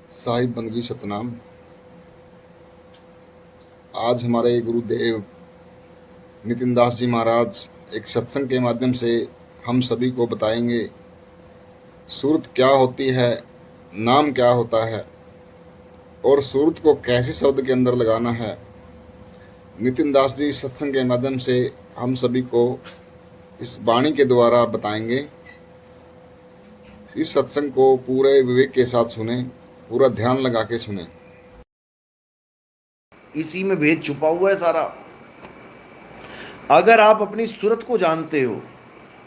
साहिब बंदगी सतनाम। आज हमारे गुरुदेव नितिन दास जी महाराज एक सत्संग के माध्यम से हम सभी को बताएंगे सूरत क्या होती है, नाम क्या होता है और सूरत को कैसे शब्द के अंदर लगाना है। नितिन दास जी सत्संग के माध्यम से हम सभी को इस वाणी के द्वारा बताएंगे। इस सत्संग को पूरे विवेक के साथ सुने, पूरा ध्यान लगा के सुने। इसी में भेद छुपा हुआ है सारा। अगर आप अपनी सूरत को जानते हो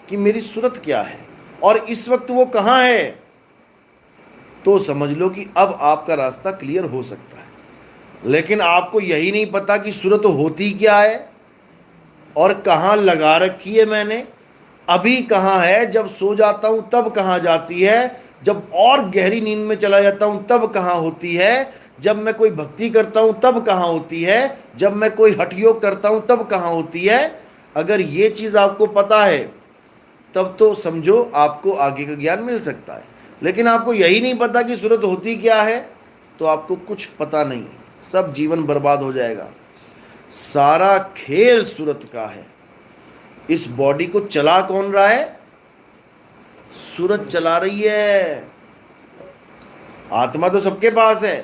कि मेरी सूरत क्या है और इस वक्त वो कहाँ है, तो समझ लो कि अब आपका रास्ता क्लियर हो सकता है। लेकिन आपको यही नहीं पता कि सूरत होती क्या है और कहाँ लगा रखी है मैंने, अभी कहाँ है, जब सो जाता हूं तब कहाँ जाती है, जब और गहरी नींद में चला जाता हूं तब कहाँ होती है, जब मैं कोई भक्ति करता हूं तब कहाँ होती है, जब मैं कोई हठ योग करता हूं तब कहाँ होती है। अगर ये चीज़ आपको पता है तब तो समझो आपको आगे का ज्ञान मिल सकता है। लेकिन आपको यही नहीं पता कि सूरत होती क्या है, तो आपको कुछ पता नहीं, सब जीवन बर्बाद हो जाएगा। सारा खेल सूरत का है। इस बॉडी को चला कौन रहा है? सूरत चला रही है। आत्मा तो सबके पास है।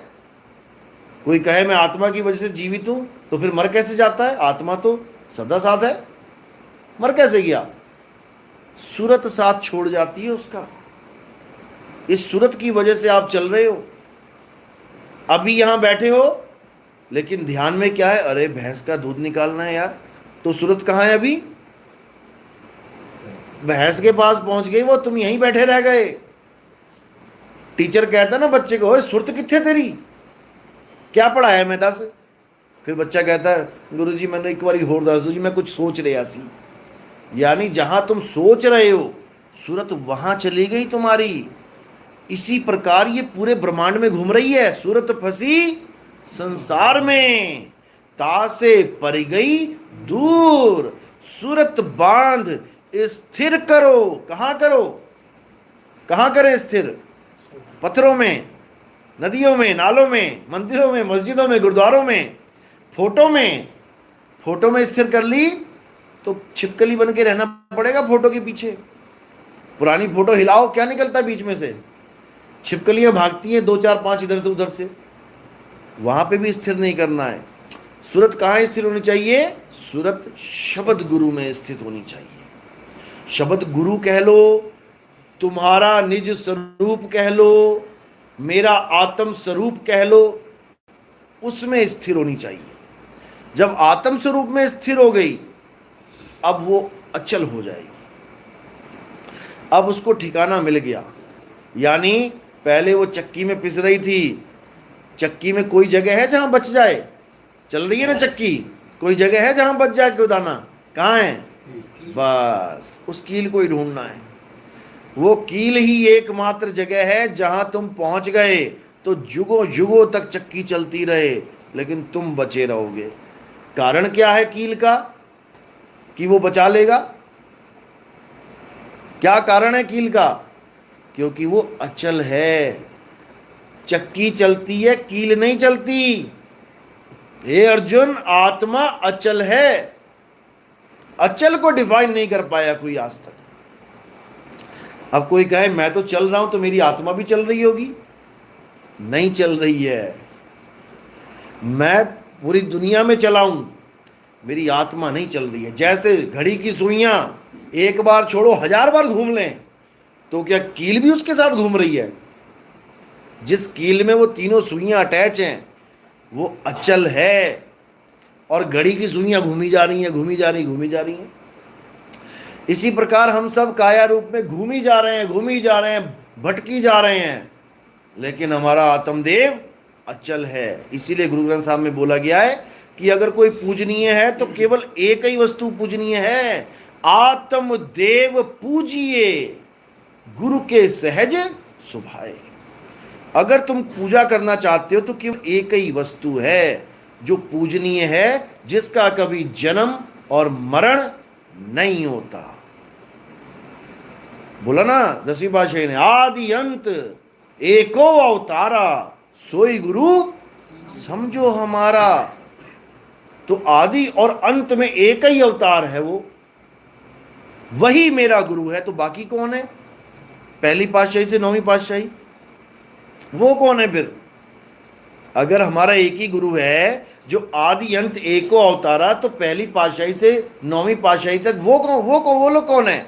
कोई कहे मैं आत्मा की वजह से जीवित हूं, तो फिर मर कैसे जाता है? आत्मा तो सदा साथ है, मर कैसे गया? सूरत साथ छोड़ जाती है उसका। इस सूरत की वजह से आप चल रहे हो। अभी यहां बैठे हो, लेकिन ध्यान में क्या है? अरे भैंस का दूध निकालना है यार। तो सूरत कहाँ है? अभी भैंस के पास पहुंच गई वो, तुम यहीं बैठे रह गए। टीचर कहता ना बच्चे को, सुरत किथे तेरी, क्या पढ़ाया मैं दस। फिर बच्चा कहता है गुरुजी मैंने एक बार होर दस दो जी, मैं कुछ सोच रहा सी। यानी जहां तुम सोच रहे हो सूरत वहां चली गई तुम्हारी। इसी प्रकार ये पूरे ब्रह्मांड में घूम रही है। सूरत फंसी संसार में, तासे पर गई दूर। सूरत बांध स्थिर करो। कहां करो? कहां करें स्थिर? पत्थरों में, नदियों में, नालों में, मंदिरों में, मस्जिदों में, गुरुद्वारों में, फोटो में। फोटो में स्थिर कर ली तो छिपकली बन के रहना पड़ेगा फोटो के पीछे। पुरानी फोटो हिलाओ, क्या निकलता है बीच में से? छिपकलियां भागती हैं, दो चार पांच इधर से उधर से। वहां पे भी स्थिर नहीं करना है। सूरत कहाँ स्थिर होनी चाहिए? सूरत शब्द गुरु में स्थित होनी चाहिए। शब्द गुरु कह लो, तुम्हारा निज स्वरूप कह लो, मेरा आत्म स्वरूप कह लो, उसमें स्थिर होनी चाहिए। जब आत्म स्वरूप में स्थिर हो गई, अब वो अचल हो जाएगी। अब उसको ठिकाना मिल गया। यानी पहले वो चक्की में पिस रही थी, चक्की में कोई जगह है जहां बच जाए? चल रही है ना चक्की, कोई जगह है जहां बच जाए कोई दाना? कहाँ है? बस उस कील को ही ढूंढना है। वो कील ही एकमात्र जगह है जहां तुम पहुंच गए तो जुगों जुगों तक चक्की चलती रहे, लेकिन तुम बचे रहोगे। कारण क्या है कील का कि वो बचा लेगा? क्या कारण है कील का? क्योंकि वो अचल है। चक्की चलती है, कील नहीं चलती। हे अर्जुन, आत्मा अचल है। अचल को डिफाइन नहीं कर पाया कोई आज तक। अब कोई कहे मैं तो चल रहा हूं, तो मेरी आत्मा भी चल रही होगी? नहीं चल रही है। मैं पूरी दुनिया में चलाऊं, मेरी आत्मा नहीं चल रही है। जैसे घड़ी की सुइयां एक बार छोड़ो 1000 बार घूम लें, तो क्या कील भी उसके साथ घूम रही है? जिस कील में वो तीनों सुइयां अटैच हैं वो अचल है, और घड़ी की सुइयां घूमी जा रही हैं, घूमी जा रही, घूमी जा रही हैं। इसी प्रकार हम सब काया रूप में घूमी जा रहे हैं, घूमी जा रहे हैं, भटकी जा रहे हैं, लेकिन हमारा आत्मदेव अचल है। इसीलिए गुरु ग्रंथ साहब में बोला गया है कि अगर कोई पूजनीय है तो केवल एक ही वस्तु पूजनीय है, आत्मदेव पूजिए, गुरु के सहज सुभाए। अगर तुम पूजा करना चाहते हो तो केवल एक ही वस्तु है जो पूजनीय है, जिसका कभी जन्म और मरण नहीं होता। बोला ना 10वीं पातशाही ने, आदि अंत एको अवतारा, सोई गुरु समझो हमारा। तो आदि और अंत में एक ही अवतार है, वो वही मेरा गुरु है। तो बाकी कौन है? पहली पातशाही से नौवीं पातशाही, वो कौन है फिर? अगर हमारा एक ही गुरु है जो आदि अंत एको अवतारा, तो पहली पातशाही से नौवीं पातशाही तक वो कौन? वो लोग कौन है?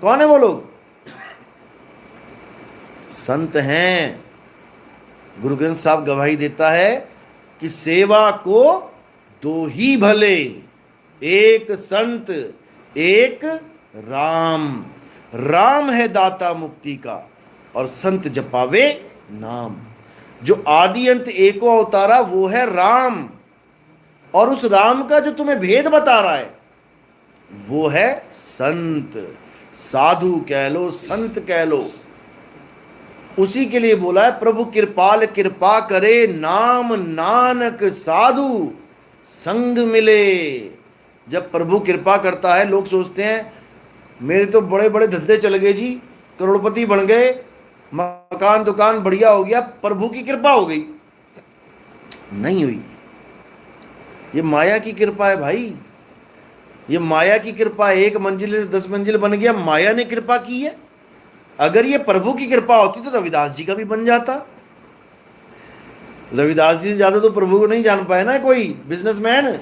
कौन है वो लोग? संत हैं। गुरु ग्रंथ साहब गवाही देता है कि सेवा को दो ही भले, एक संत एक राम। राम है दाता मुक्ति का, और संत जपावे नाम। जो आदि अंत एको अवतारा वो है राम, और उस राम का जो तुम्हें भेद बता रहा है वो है संत। साधु कह लो, संत कह लो, उसी के लिए बोला है प्रभु कृपाल कृपा करे, नाम नानक साधु संग मिले। जब प्रभु कृपा करता है, लोग सोचते हैं मेरे तो बड़े बड़े धंधे चल गए जी, करोड़पति बन गए, मकान दुकान बढ़िया हो गया, प्रभु की कृपा हो गई। नहीं हुई, ये माया की कृपा है भाई। ये माया की कृपा, 1 मंजिल से 10 मंजिल बन गया, माया ने कृपा की है। अगर ये प्रभु की कृपा होती तो रविदास जी का भी बन जाता। रविदास जी से ज्यादा तो प्रभु को नहीं जान पाया ना कोई बिजनेसमैन।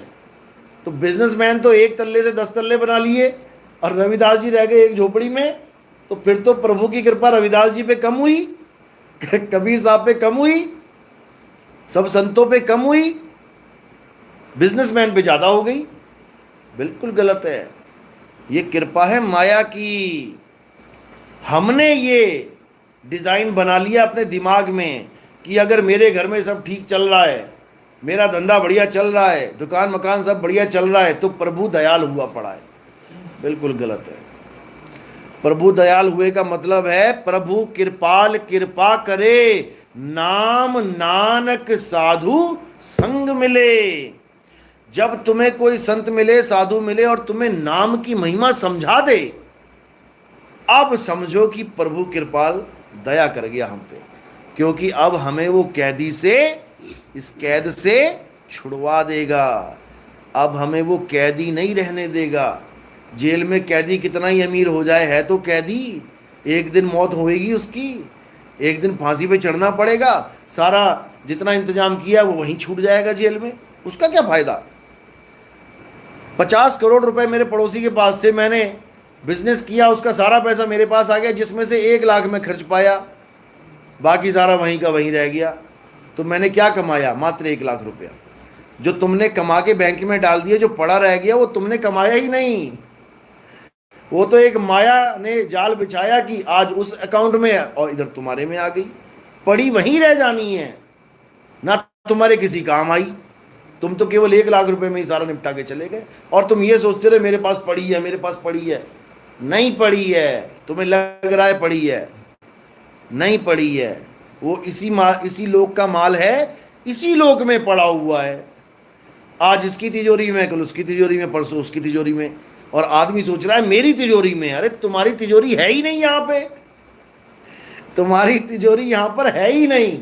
तो बिजनेसमैन तो 1 तल्ले से 10 तल्ले बना लिए, और रविदास जी रह गए एक झोपड़ी में। तो फिर तो प्रभु की कृपा रविदास जी पे कम हुई, कबीर साहब पे कम हुई, सब संतों पे कम हुई, बिजनेसमैन पे ज्यादा हो गई। बिल्कुल गलत है। ये कृपा है माया की। हमने ये डिजाइन बना लिया अपने दिमाग में कि अगर मेरे घर में सब ठीक चल रहा है, मेरा धंधा बढ़िया चल रहा है, दुकान मकान सब बढ़िया चल रहा है, तो प्रभु दयाल हुआ पड़ा है। बिल्कुल गलत है। प्रभु दयाल हुए का मतलब है प्रभु कृपाल कृपा करे, नाम नानक साधु संग मिले। जब तुम्हें कोई संत मिले, साधु मिले, और तुम्हें नाम की महिमा समझा दे, अब समझो कि प्रभु कृपाल दया कर गया हम पे, क्योंकि अब हमें वो कैदी से, इस कैद से छुड़वा देगा। अब हमें वो कैदी नहीं रहने देगा। जेल में कैदी कितना ही अमीर हो जाए, है तो कैदी, एक दिन मौत होएगी उसकी, एक दिन फांसी पे चढ़ना पड़ेगा, सारा जितना इंतजाम किया वो वहीं छूट जाएगा जेल में, उसका क्या फायदा। 50 करोड़ रुपए मेरे पड़ोसी के पास थे, मैंने बिजनेस किया, उसका सारा पैसा मेरे पास आ गया, जिसमें से 1 लाख में खर्च पाया, बाकी सारा वहीं का वहीं रह गया। तो मैंने क्या कमाया? मात्र 1 लाख रुपया। जो तुमने कमा के बैंक में डाल दिया, जो पड़ा रह गया, वो तुमने कमाया ही नहीं। वो तो एक माया ने जाल बिछाया कि आज उस अकाउंट में और इधर तुम्हारे में आ गई, पड़ी वहीं रह जानी है, ना तुम्हारे किसी काम आई। तुम तो केवल 1 लाख रुपए में ही सारा निपटा के चले गए, और तुम ये सोचते रहे मेरे पास पड़ी है, मेरे पास पड़ी है। नहीं पड़ी है, तुम्हें लग रहा है पड़ी है, नहीं पड़ी है। वो इसी लोक का माल है, इसी लोक में पड़ा हुआ है। आज इसकी तिजोरी में, कल उसकी तिजोरी में, परसों उसकी तिजोरी में, और आदमी सोच रहा है मेरी तिजोरी में। अरे तुम्हारी तिजोरी है ही नहीं यहाँ पे, तुम्हारी तिजोरी यहाँ पर है ही नहीं।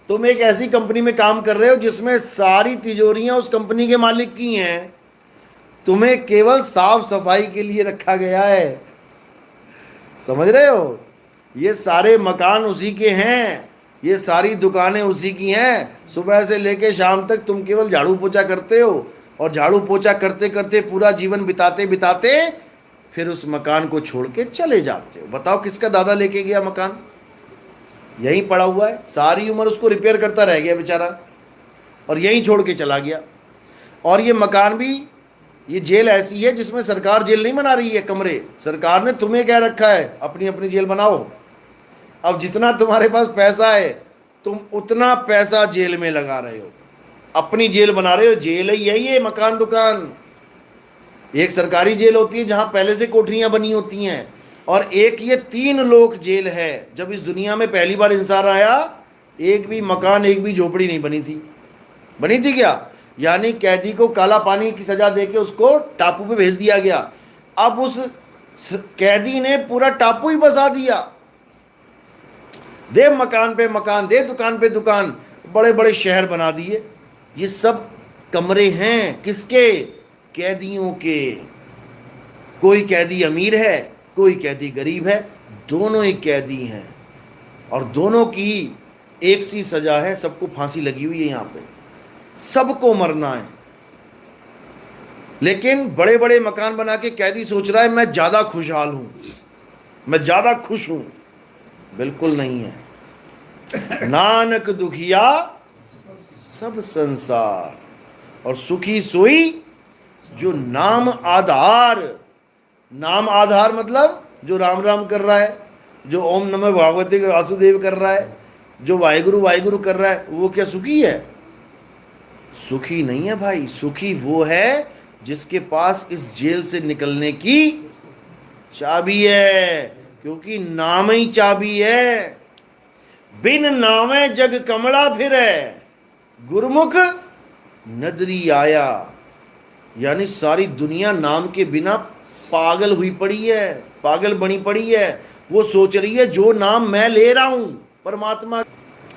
तुम एक ऐसी कंपनी में काम कर रहे हो जिसमें सारी तिजोरियां उस कंपनी के मालिक की हैं, तुम्हें केवल साफ सफाई के लिए रखा गया है। समझ रहे हो? ये सारे मकान उसी के हैं, ये सारी दुकानें उसी की हैं। सुबह से लेके शाम तक तुम केवल झाड़ू पोछा करते हो, और झाड़ू पोछा करते करते पूरा जीवन बिताते बिताते फिर उस मकान को छोड़ के चले जाते हो। बताओ किसका दादा लेके गया मकान? यहीं पड़ा हुआ है, सारी उम्र उसको रिपेयर करता रह गया बेचारा, और यहीं छोड़ के चला गया। और ये मकान भी, ये जेल ऐसी है जिसमें सरकार जेल नहीं बना रही है कमरे, सरकार ने तुम्हें क्या रखा है, अपनी अपनी जेल बनाओ। अब जितना तुम्हारे पास पैसा है, तुम उतना पैसा जेल में लगा रहे हो, अपनी जेल बना रहे हो। जेल ही है ये, मकान दुकान। एक सरकारी जेल होती है जहां पहले से कोठरियां बनी होती हैं, और एक ये 3 लोक जेल है। जब इस दुनिया में पहली बार इंसान आया, एक भी मकान, एक भी झोपड़ी नहीं बनी थी। बनी थी क्या? यानी कैदी को काला पानी की सजा देके उसको टापू पे भेज दिया गया। अब उस कैदी ने पूरा टापू ही बसा दिया। दे मकान पे मकान, दे दुकान पे दुकान, बड़े बड़े शहर बना दिए। ये सब कमरे हैं किसके? कैदियों के। कोई कैदी अमीर है, कोई कैदी गरीब है, दोनों ही कैदी हैं और दोनों की एक सी सजा है। सबको फांसी लगी हुई है यहाँ पे, सबको मरना है। लेकिन बड़े बड़े मकान बना के कैदी सोच रहा है मैं ज्यादा खुशहाल हूं, मैं ज्यादा खुश हूं। बिल्कुल नहीं है। नानक दुखिया सब संसार, और सुखी सोई जो नाम आधार। नाम आधार मतलब जो राम राम कर रहा है, जो ओम नमः भगवते वासुदेव कर रहा है, जो वाहिगुरु वाहिगुरु कर रहा है, वो क्या सुखी है? सुखी नहीं है भाई। सुखी वो है जिसके पास इस जेल से निकलने की चाबी है, क्योंकि नाम ही चाबी है। बिन नामे जग कमला फिरे, गुरमुख नदरी आया। यानी सारी दुनिया नाम के बिना पागल हुई पड़ी है, पागल बनी पड़ी है। वो सोच रही है जो नाम मैं ले रहा हूं परमात्मा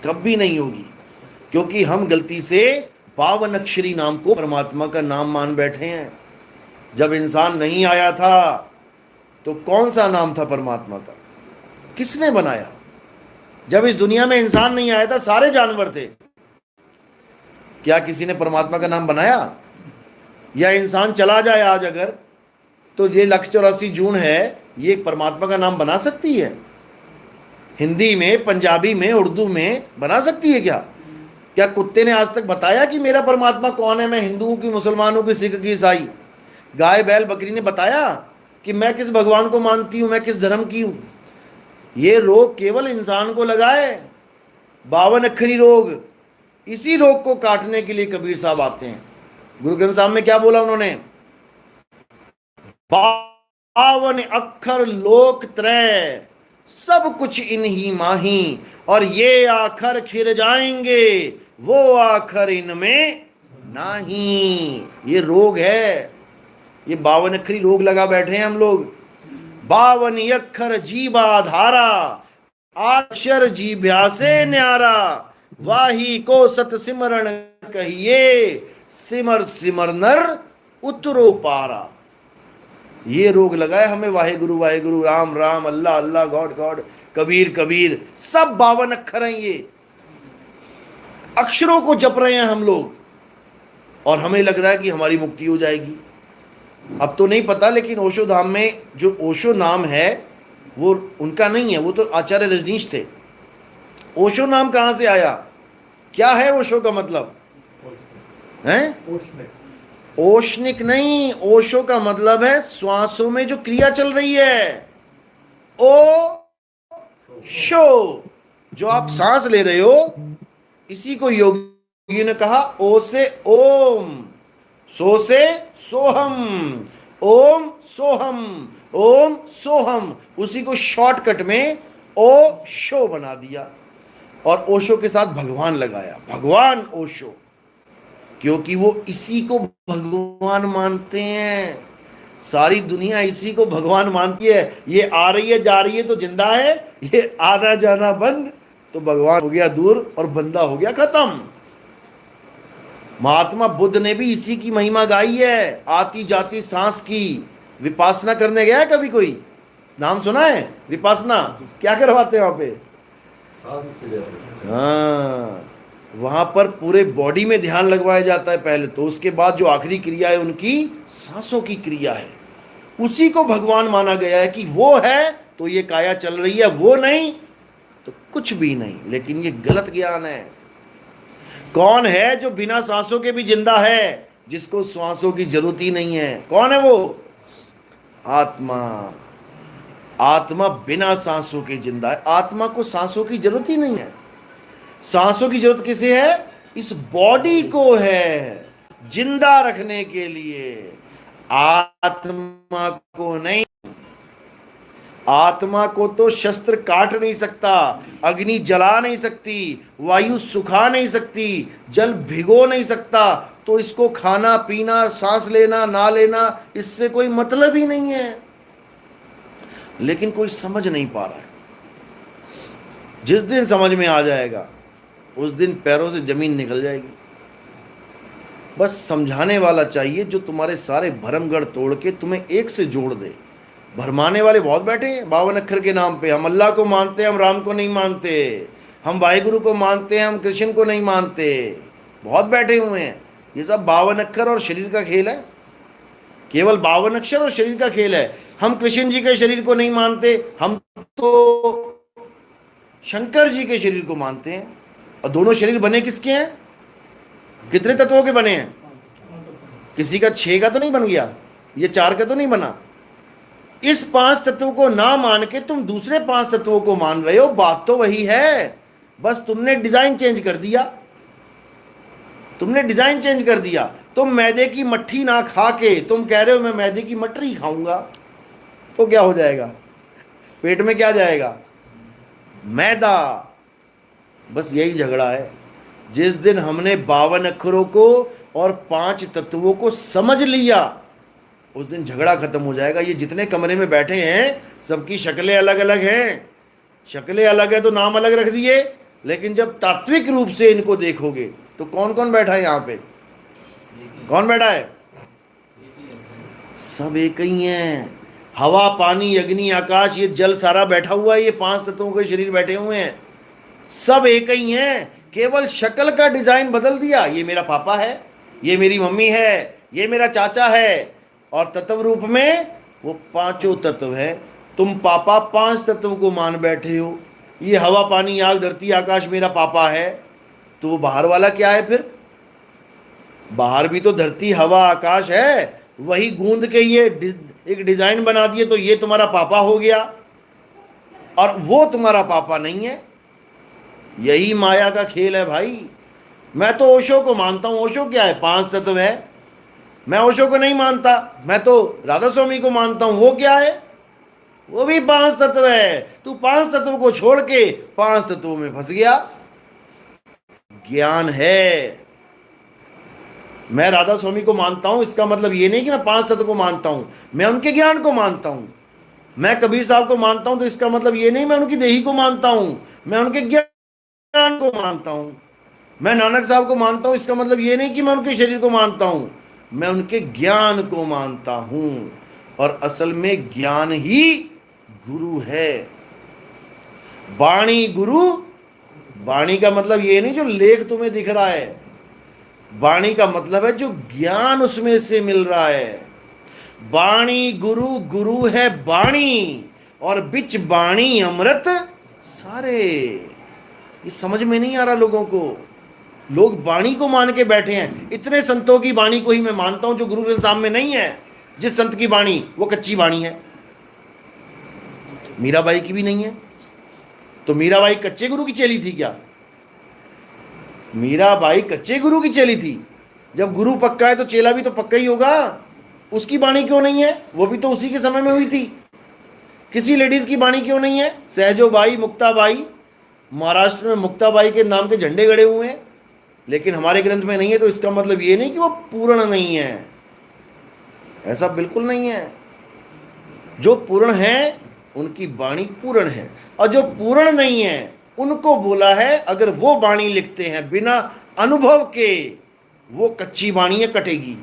कभी नहीं होगी, क्योंकि हम गलती से 52 अक्षरी नाम को परमात्मा का नाम मान बैठे हैं। जब इंसान नहीं आया था तो कौन सा नाम था परमात्मा का? किसने बनाया? जब इस दुनिया में इंसान नहीं आया था सारे जानवर थे। क्या किसी ने परमात्मा का नाम बनाया? या इंसान चला जाए आज अगर, तो ये 184 जून है, ये परमात्मा का नाम बना सकती है? हिंदी में, पंजाबी में, उर्दू में बना सकती है क्या? क्या कुत्ते ने आज तक बताया कि मेरा परमात्मा कौन है? मैं हिंदुओं की, मुसलमानों की, सिख की, ईसाई? गाय बैल बकरी ने बताया कि मैं किस भगवान को मानती हूं, मैं किस धर्म की हूं? ये रोग केवल इंसान को लगा है, 52 अक्षरी रोग। इसी रोग को काटने के लिए कबीर साहब आते हैं। गुरु ग्रंथ साहब में क्या बोला उन्होंने? 52 अक्षर लोक त्रय, सब कुछ इन्हीं माही, और ये आखर खिर जाएंगे, वो आखर इनमें नहीं। ये रोग है, ये 52 अक्षरी रोग लगा बैठे हैं हम लोग। 52 अक्षर जीवा धारा, अक्षर जीभ्या से न्यारा, वाही को सत सिमरण कहिए, सिमर सिमर नर उतरो पारा। ये रोग लगाए हमें, वाहिगुरु वाहिगुरु, राम राम, अल्लाह अल्लाह, गॉड गॉड, कबीर कबीर, सब 52 अक्षर हैं। ये अक्षरों को जप रहे हैं हम लोग, और हमें लग रहा है कि हमारी मुक्ति हो जाएगी। अब तो नहीं पता, लेकिन ओशो धाम में जो ओशो नाम है वो उनका नहीं है, वो तो आचार्य रजनीश थे। ओशो नाम कहां से आया? क्या है ओशो का मतलब? हैं? ओशनिक नहीं, ओशो का मतलब है श्वासों में जो क्रिया चल रही है। ओ शो, जो आप सांस ले रहे हो, इसी को योगी ने कहा ओ से ओम, सो से सोहम, ओम सोहम, ओम सोहम। उसी को शॉर्टकट में ओ शो बना दिया और ओशो के साथ भगवान लगाया, भगवान ओशो, क्योंकि वो इसी को भगवान मानते हैं। सारी दुनिया इसी को भगवान मानती है। ये आ रही है जा रही है तो जिंदा है, ये आना जाना बंद तो भगवान हो गया दूर और बंदा हो गया खत्म। महात्मा बुद्ध ने भी इसी की महिमा गाई है, आती जाती सांस की। विपासना करने गया है कभी कोई? नाम सुना है विपासना? क्या करवाते हैं वहां पे? हाँ, वहां पर पूरे बॉडी में ध्यान लगवाया जाता है पहले तो, उसके बाद जो आखिरी क्रिया है उनकी सांसों की क्रिया है। उसी को भगवान माना गया है कि वो है तो ये काया चल रही है, वो नहीं तो कुछ भी नहीं। लेकिन ये गलत ज्ञान है। कौन है जो बिना सांसों के भी जिंदा है, जिसको सांसों की जरूरत ही नहीं है? कौन है वो? आत्मा। आत्मा बिना सांसों के जिंदा है। आत्मा को सांसों की जरूरत ही नहीं है। सांसों की जरूरत किसे है? इस बॉडी को है जिंदा रखने के लिए, आत्मा को नहीं। आत्मा को तो शस्त्र काट नहीं सकता, अग्नि जला नहीं सकती, वायु सुखा नहीं सकती, जल भिगो नहीं सकता, तो इसको खाना पीना, सांस लेना ना लेना, इससे कोई मतलब ही नहीं है। लेकिन कोई समझ नहीं पा रहा है। जिस दिन समझ में आ जाएगा उस दिन पैरों से जमीन निकल जाएगी। बस समझाने वाला चाहिए जो तुम्हारे सारे भरमगढ़ तोड़ के तुम्हें एक से जोड़ दे। भरमाने वाले बहुत बैठे हैं 52 अक्षर के नाम पे। हम अल्लाह को मानते हैं, हम राम को नहीं मानते, हम वाहिगुरु को मानते हैं, हम कृष्ण को नहीं मानते, बहुत बैठे हुए हैं। ये सब 52 अक्षर और शरीर का खेल है, केवल 52 अक्षर और शरीर का खेल है। हम कृष्ण जी के शरीर को नहीं मानते, हम तो शंकर जी के शरीर को मानते हैं। और दोनों शरीर बने किसके हैं? कितने तत्वों के बने हैं? किसी का 6 का तो नहीं बन गया, ये 4 का तो नहीं बना। इस 5 तत्वों को ना मान के तुम दूसरे 5 तत्वों को मान रहे हो। बात तो वही है, बस तुमने डिजाइन चेंज कर दिया। तुमने डिजाइन चेंज कर दिया। तुम मैदे की मट्ठी ना खा के तुम कह रहे हो मैं मैदे की मटरी खाऊंगा, तो क्या हो जाएगा? पेट में क्या जाएगा? मैदा। बस यही झगड़ा है। जिस दिन हमने 52 अक्षरों को और 5 तत्वों को समझ लिया उस दिन झगड़ा खत्म हो जाएगा। ये जितने कमरे में बैठे हैं सबकी शक्लें अलग अलग हैं। शक्लें अलग है तो नाम अलग रख दिए, लेकिन जब तात्विक रूप से इनको देखोगे तो कौन कौन बैठा है यहाँ पे? कौन बैठा है? सब एक ही हैं। हवा, पानी, अग्नि, आकाश, ये जल सारा बैठा हुआ है। ये 5 तत्वों के शरीर बैठे हुए हैं, सब एक ही हैं। केवल शक्ल का डिजाइन बदल दिया। ये मेरा पापा है, ये मेरी मम्मी है, ये मेरा चाचा है, और तत्व रूप में वो 5 तत्व है। तुम पापा 5 तत्वों को मान बैठे हो। ये हवा, पानी, आग, धरती, आकाश मेरा पापा है, तो वो बाहर वाला क्या है फिर? बाहर भी तो धरती, हवा, आकाश है। वही गूंद के ये एक डिजाइन बना दिए तो ये तुम्हारा पापा हो गया, और वो तुम्हारा पापा नहीं है। यही माया का खेल है भाई। मैं तो ओशो को मानता हूं। ओशो क्या है? 5 तत्व है। मैं ओशो को नहीं मानता, मैं तो राधा स्वामी को मानता हूं। वो क्या है? वो भी 5 तत्व है। तू 5 तत्वों को छोड़ के 5 तत्वों में फंस गया। ज्ञान है। मैं राधा स्वामी को मानता हूं, इसका मतलब ये नहीं कि मैं 5 तत्व को मानता हूं, मैं उनके ज्ञान को मानता हूं। मैं कबीर साहब को मानता हूं तो इसका मतलब ये नहीं मैं उनकी देही को मानता हूं, मैं उनके ज्ञान को मानता हूं। मैं नानक साहब को मानता हूं, इसका मतलब ये नहीं कि मैं उनके शरीर को मानता हूं, मैं उनके ज्ञान को मानता हूं। और असल में ज्ञान ही गुरु है। वाणी गुरु। वाणी का मतलब ये नहीं जो लेख तुम्हें दिख रहा है, वाणी का मतलब है जो ज्ञान उसमें से मिल रहा है। वाणी गुरु, गुरु है वाणी, और बिच वाणी अमृत सारे। ये समझ में नहीं आ रहा लोगों को। लोग वाणी को मान के बैठे हैं। इतने संतों की वाणी को ही मैं मानता हूं जो गुरु ग्रंथ साहब में नहीं है। जिस संत की वाणी वो कच्ची वाणी है। मीराबाई की भी नहीं है। तो मीराबाई कच्चे गुरु की चेली थी क्या? मीराबाई कच्चे गुरु की चेली थी। जब गुरु पक्का है तो चेला भी तो पक्का ही होगा। उसकी वाणी क्यों नहीं है? वो भी तो उसी के समय में हुई थी। किसी लेडीज की वाणी क्यों नहीं है? सहजोबाई, मुक्ताबाई, महाराष्ट्र में मुक्ताबाई के नाम के झंडे गड़े हुए हैं, लेकिन हमारे ग्रंथ में नहीं है। तो इसका मतलब ये नहीं कि वो पूर्ण नहीं है, ऐसा बिल्कुल नहीं है। जो पूर्ण है उनकी वाणी पूर्ण है, और जो पूर्ण नहीं है उनको बोला है अगर वो वाणी लिखते हैं बिना अनुभव के, वो कच्ची वाणी है, कटेगी।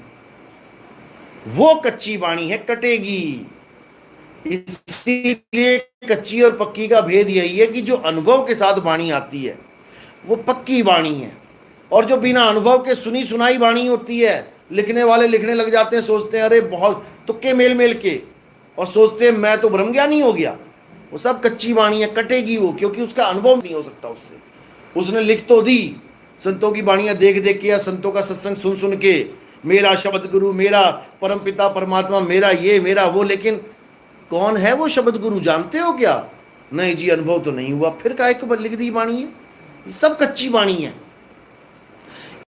वो कच्ची वाणी है, कटेगी। इसीलिए कच्ची और पक्की का भेद यही है कि जो अनुभव के साथ वाणी आती है वो पक्की वाणी है, और जो बिना अनुभव के सुनी सुनाई वाणी होती है, लिखने वाले लिखने लग जाते हैं, सोचते हैं अरे बहुत तुक्के मेल मेल के, और सोचते हैं मैं तो ब्रह्मज्ञानी हो गया। वो सब कच्ची वाणी है, कटेगी वो, क्योंकि उसका अनुभव नहीं हो सकता उससे। उसने लिख तो दी, संतों की वाणियां देख देख के या संतों का सत्संग सुन सुन के, मेरा शब्द गुरु, मेरा परम पिता परमात्मा, मेरा ये मेरा वो, लेकिन कौन है वो शब्द गुरु जानते हो क्या? नहीं जी, अनुभव तो नहीं हुआ। फिर काहे को लिख दी वाणी है? ये सब कच्ची वाणी है।